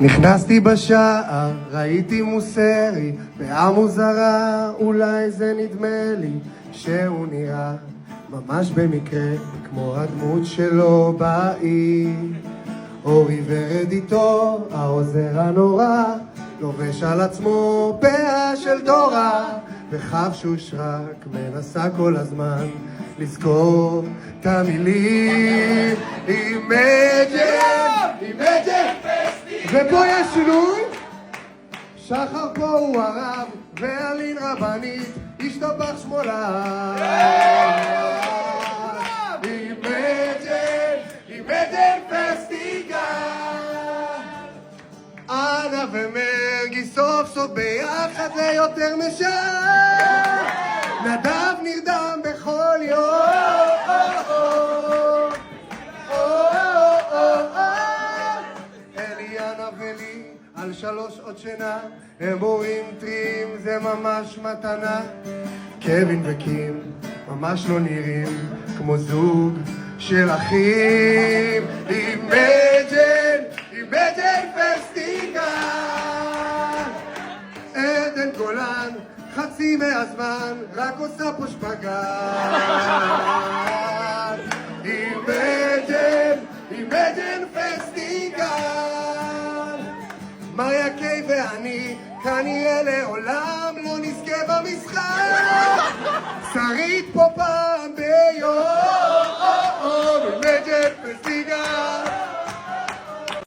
נכנסתי בשער, ראיתי מוסרי, פאה מוזרה, אולי זה נדמה לי שהוא נראה ממש במקרה כמו הדמות שלו באי. אורי ורד איתו, העוזר הנורא, לובש על עצמו פאה של תורה, וחפשוש רק מנסה כל הזמן לזכור את המילים. אימג'ן, ופה יש שינוי. שחר פה הוא הרב ואלין רבנית, השתבח שמאלה. אימג'ן פסטיגל, אנה ומרגי סוף סוף ביחד ליותר משעה. נדב נרדם בכל יום, אליאנה ולי על 3 שעות שינה, הם הורים טריים, זה ממש מתנה. קווין וקים ממש לא נראים כמו זוג של אחים. אימג'ן פסטיגל, עדן גולן חצי מהזמן רק עושה פה שפגאט. אימג'ן פסטיגל, מריה קיי ואני כנראה לעולם לא נזכה במשחק. שרית פופר